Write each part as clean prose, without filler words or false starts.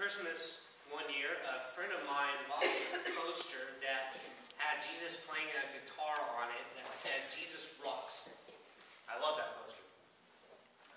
Christmas one year, a friend of mine bought a poster that had Jesus playing a guitar on it that said, "Jesus rocks." I love that poster.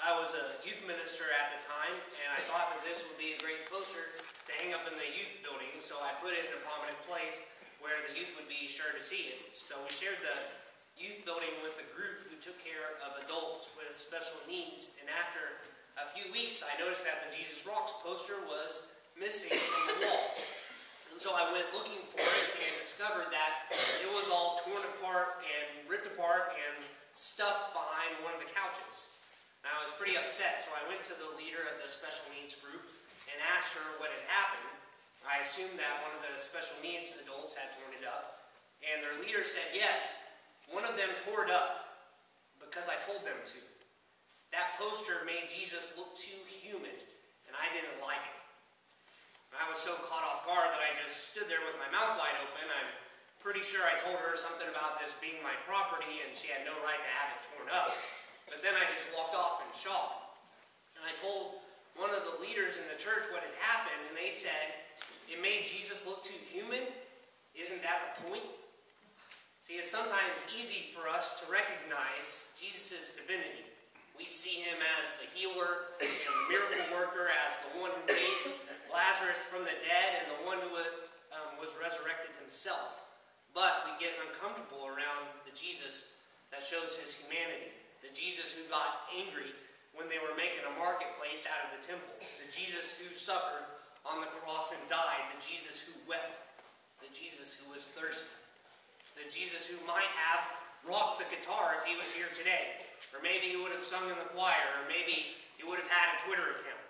I was a youth minister at the time, and I thought that this would be a great poster to hang up in the youth building, so I put it in a prominent place where the youth would be sure to see it. So we shared the youth building with a group who took care of adults with special needs, and after a few weeks, I noticed that the Jesus Rocks poster was missing from the wall. And so I went looking for it and discovered that it was all torn apart and ripped apart and stuffed behind one of the couches. And I was pretty upset, so I went to the leader of the special needs group and asked her what had happened. I assumed that one of the special needs adults had torn it up, and their leader said, "Yes, one of them tore it up because I told them to. That poster made Jesus look too human, and I didn't like it." And I was so caught off guard that I just stood there with my mouth wide open. I'm pretty sure I told her something about this being my property and she had no right to have it torn up. But then I just walked off in shock. And I told one of the leaders in the church what had happened, and they said, "It made Jesus look too human? Isn't that the point?" See, it's sometimes easy for us to recognize Jesus' divinity. We see him as the healer and the miracle worker, as the one who raised Lazarus from the dead and the one who was resurrected himself. But we get uncomfortable around the Jesus that shows his humanity. The Jesus who got angry when they were making a marketplace out of the temple. The Jesus who suffered on the cross and died. The Jesus who wept. The Jesus who was thirsty. The Jesus who might have rocked the guitar if he was here today. Or maybe he would have sung in the choir. Or maybe he would have had a Twitter account.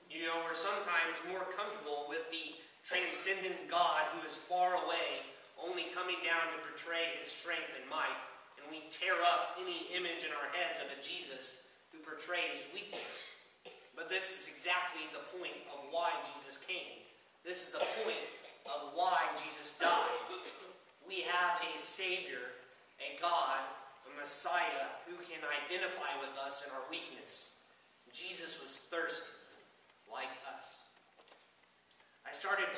You know, we're sometimes more comfortable with the transcendent God who is far away, only coming down to portray his strength and might. And we tear up any image in our heads of a Jesus who portrays weakness. But this is exactly the point of why Jesus came. This is the point of why Jesus died. We have a Savior, a God, a Messiah who can identify with us in our weakness. Jesus was thirsty, like us. I started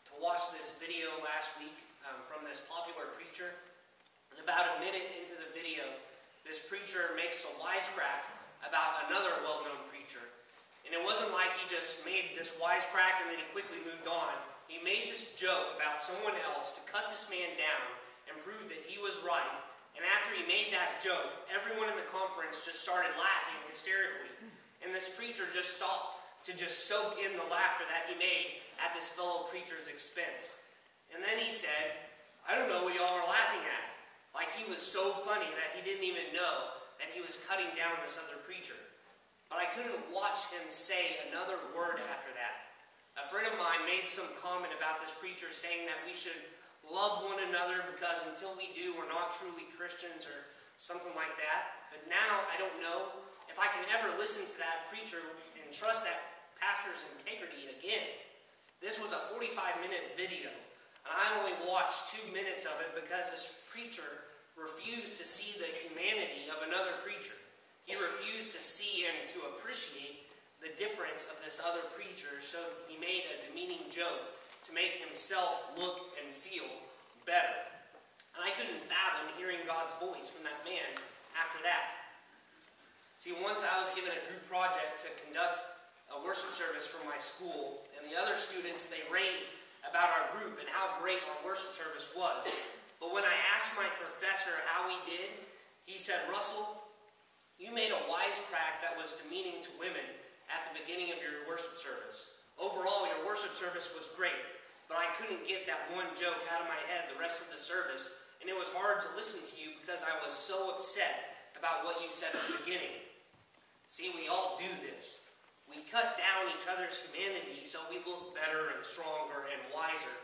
to watch this video last week from this popular preacher. And about a minute into the video, this preacher makes a wisecrack about another well-known preacher. And it wasn't like he just made this wisecrack and then he quickly moved on. He made this joke about someone else to cut this man down and prove that he was right. And after he made that joke, everyone in the conference just started laughing hysterically. And this preacher just stopped to just soak in the laughter that he made at this fellow preacher's expense. And then he said, "I don't know what y'all are laughing at." Like he was so funny that he didn't even know that he was cutting down this other preacher. But I couldn't watch him say another word after that. A friend of mine made some comment about this preacher saying that we should love one another because until we do, we're not truly Christians or something like that. But now I don't know if I can ever listen to that preacher and trust that pastor's integrity again. This was a 45-minute video, and I only watched 2 minutes of it because this preacher refused to see the humanity of another preacher. He refused to see and to appreciate the difference of this other preacher, so he made a demeaning joke to make himself look and feel better. And I couldn't fathom hearing God's voice from that man after that. See, once I was given a group project to conduct a worship service for my school, and the other students, they raved about our group and how great our worship service was. But when I asked my professor how we did, he said, "Russell, you made a wisecrack that was demeaning to women at the beginning of your worship service. Overall, your worship service was great, but I couldn't get that one joke out of my head the rest of the service, and it was hard to listen to you because I was so upset about what you said at the beginning." See, we all do this. We cut down each other's humanity so we look better and stronger and wiser,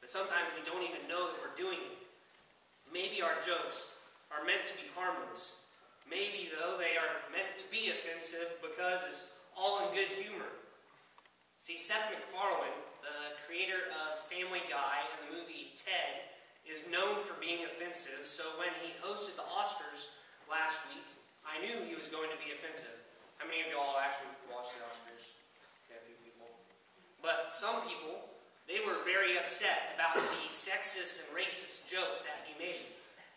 but sometimes we don't even know that we're doing it. Maybe our jokes are meant to be harmless. Maybe, though, they are meant to be offensive because it's all in good humor. See, Seth MacFarlane, the creator of Family Guy and the movie Ted, is known for being offensive, so when he hosted the Oscars last week, I knew he was going to be offensive. How many of y'all actually watched the Oscars? Okay, a few people. But some people, they were very upset about the sexist and racist jokes that he made.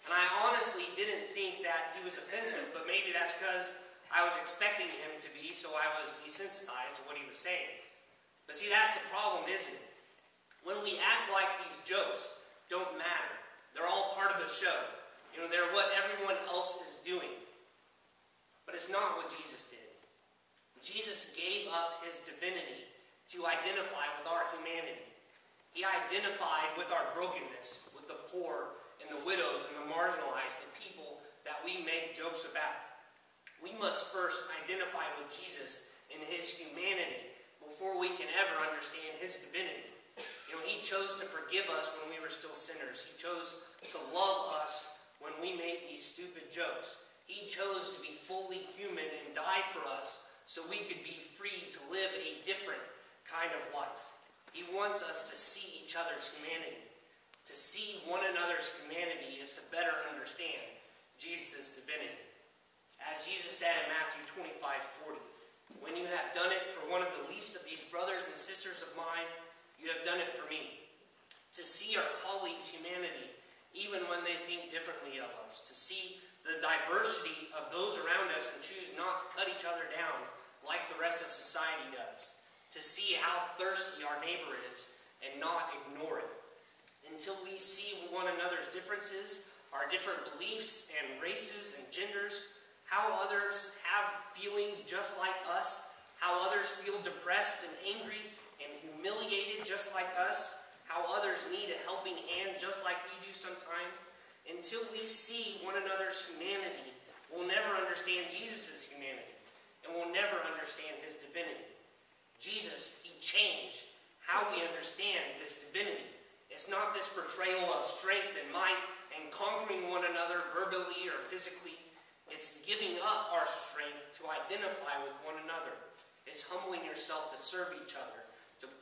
And I honestly didn't think that he was offensive, but maybe that's because I was expecting him to be, so I was desensitized to what he was saying. But see, that's the problem, isn't it? When we act like these jokes don't matter, they're all part of the show. They're what everyone else is doing. But it's not what Jesus did. Jesus gave up his divinity to identify with our humanity. He identified with our brokenness, with the poor and the widows and the marginalized, the people that we make jokes about. We must first identify with Jesus in his humanity before we can ever understand his divinity. He chose to forgive us when we were still sinners. He chose to love us when we made these stupid jokes. He chose to be fully human and die for us so we could be free to live a different kind of life. He wants us to see each other's humanity. To see one another's humanity is to better understand Jesus' divinity. As Jesus said in Matthew 25:40, "When you have done it for one of the least of these brothers and sisters of mine, you have done it for me." To see our colleagues' humanity, even when they think differently of us. To see the diversity of those around us and choose not to cut each other down like the rest of society does. To see how thirsty our neighbor is and not ignore it. Until we see one another's differences, our different beliefs and races and genders, how others have feelings just like us, how others feel depressed and angry and humiliated just like us, how others need a helping hand just like we do sometimes. Until we see one another's humanity, we'll never understand Jesus' humanity, and we'll never understand his divinity. Jesus, he changed how we understand this divinity. It's not this portrayal of strength and might and conquering one another verbally or physically. It's giving up our strength to identify with one another. It's humbling yourself to serve each other, to the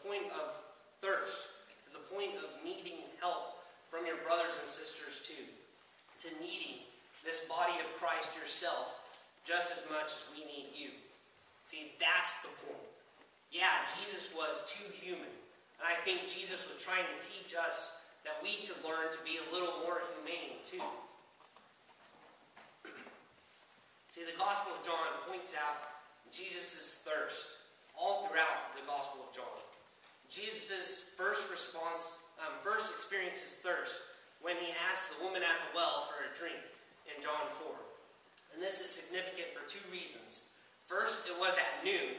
point of thirst, to the point of needing help from your brothers and sisters too, to needing this body of Christ yourself just as much as we need you. See, that's the point. Yeah, Jesus was too human, and I think Jesus was trying to teach us that we could learn to be a little more humane too. See, the Gospel of John points out Jesus' thirst all throughout the Gospel of John. Jesus' first experiences thirst when he asked the woman at the well for a drink in John 4. And this is significant for two reasons. First, it was at noon,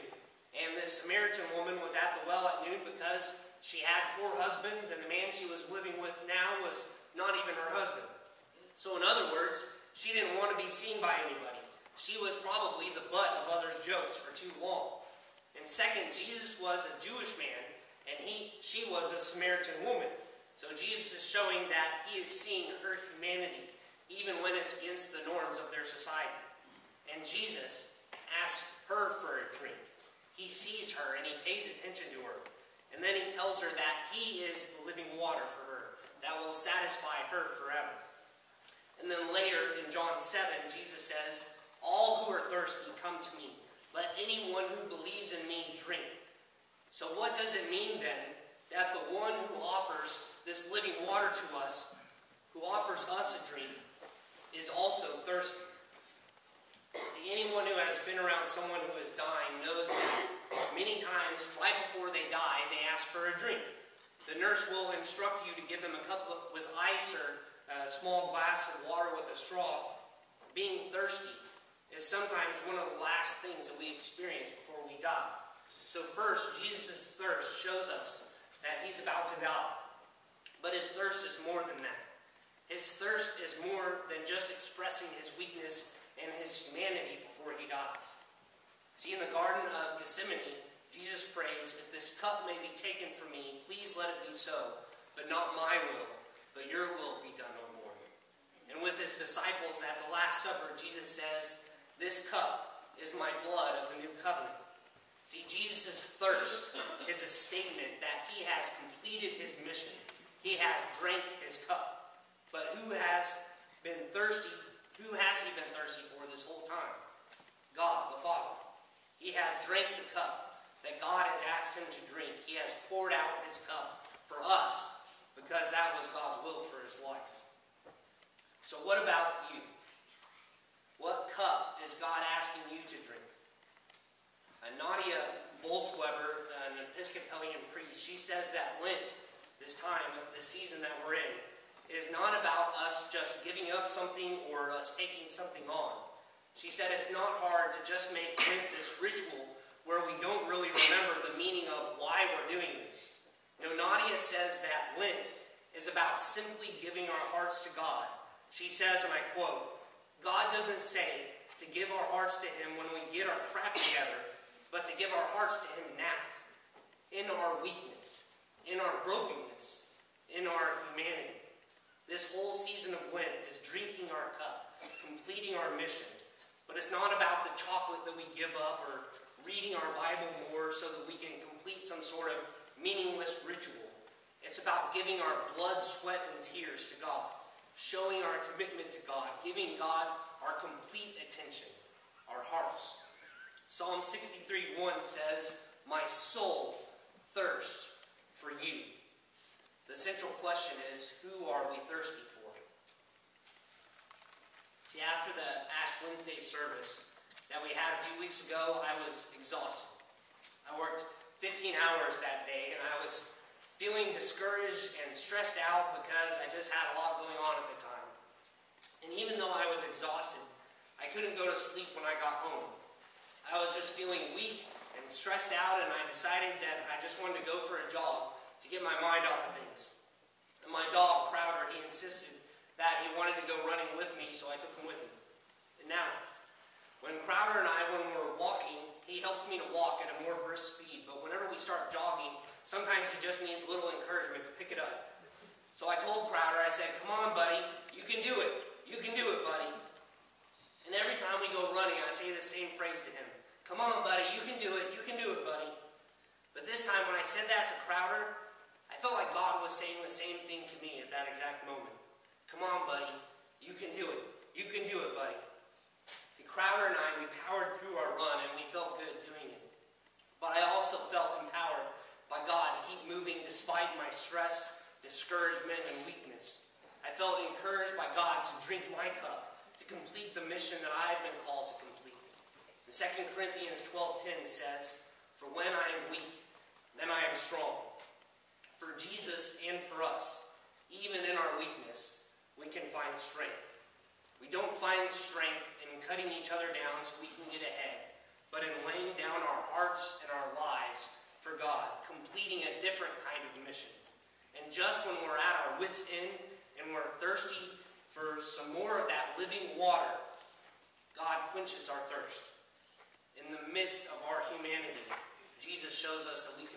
and this Samaritan woman was at the well at noon because she had 4 husbands, and the man she was living with now was not even her husband. So in other words, she didn't want to be seen by anybody. She was probably the butt of others' jokes for too long. And second, Jesus was a Jewish man, and she was a Samaritan woman. So Jesus is showing that he is seeing her humanity, even when it's against the norms of their society. And Jesus asks her for a drink. He sees her and he pays attention to her. And then he tells her that he is the living water for her that will satisfy her forever. And then later in John 7, Jesus says, "All who are thirsty, come to me. Let anyone who believes in me drink." So what does it mean then that the one who offers this living water to us, who offers us a drink, is also thirsty? See, anyone who has been around someone who is dying knows that many times right before they die, they ask for a drink. The nurse will instruct you to give them a cup with ice or a small glass of water with a straw. Being thirsty is sometimes one of the last things that we experience before we die. So first, Jesus' thirst shows us that he's about to die. But his thirst is more than that. His thirst is more than just expressing his weakness and his humanity before he dies. See, in the Garden of Gethsemane, Jesus prays, "If this cup may be taken from me, please let it be so, but not my will, but your will be done, O Lord." And with his disciples at the Last Supper, Jesus says, "This cup is my blood of the new covenant." See, Jesus' thirst is a statement that he has completed his mission. He has drank his cup. But who has he been thirsty for this whole time? God, the Father. He has drank the cup that God has asked him to drink. He has poured out his cup for us because that was God's will for his life. So what about you? What cup is God asking you to drink? Nadia Bolsweber, an Episcopalian priest, she says that Lent, this time, the season that we're in, is not about us just giving up something or us taking something on. She said it's not hard to just make Lent this ritual where we don't really remember the meaning of why we're doing this. No, Nadia says that Lent is about simply giving our hearts to God. She says, and I quote, "God doesn't say to give our hearts to him when we get our crap together, but to give our hearts to him now, in our weakness, in our brokenness, in our humanity." This whole season of Lent is drinking our cup, completing our mission. But it's not about the chocolate that we give up or reading our Bible more so that we can complete some sort of meaningless ritual. It's about giving our blood, sweat, and tears to God, showing our commitment to God, giving God our complete attention, our hearts. Psalm 63:1 says, "My soul thirsts for you." The central question is, who are we thirsty for? See, after the Ash Wednesday service that we had a few weeks ago, I was exhausted. I worked 15 hours that day, and I was feeling discouraged and stressed out because I just had a lot going on at the time. And even though I was exhausted, I couldn't go to sleep when I got home. I was just feeling weak and stressed out, and I decided that I just wanted to go for a jog to get my mind off of things. And my dog, Crowder, he insisted that he wanted to go running with me, so I took him with me. And now, when Crowder and I, when we're walking, he helps me to walk at a more brisk speed, but whenever we start jogging, sometimes he just needs a little encouragement to pick it up. So I told Crowder, I said, "Come on, buddy, you can do it. You can do it, buddy." And every time we go running, I say the same phrase to him. "Come on, buddy, you can do it. You can do it, buddy." But this time when I said that to Crowder, I felt like God was saying the same thing to me at that exact moment. "Come on, buddy, you can do it. You can do it, buddy." See, Crowder and I, we powered through our run and we felt good doing it. But I also felt empowered by God to keep moving despite my stress, discouragement, and weakness. I felt encouraged by God to drink my cup, to complete the mission that I have been called to complete. And 2 Corinthians 12:10 says, "For when I am weak, then I am strong." For Jesus and for us, even in our weakness, we can find strength. We don't find strength in cutting each other down so we can get ahead, but in laying down our hearts and our lives for God, completing a different kind of mission. And just when we're at our wits' end and we're thirsty for some more of that living water, God quenches our thirst. In the midst of our humanity, Jesus shows us that we can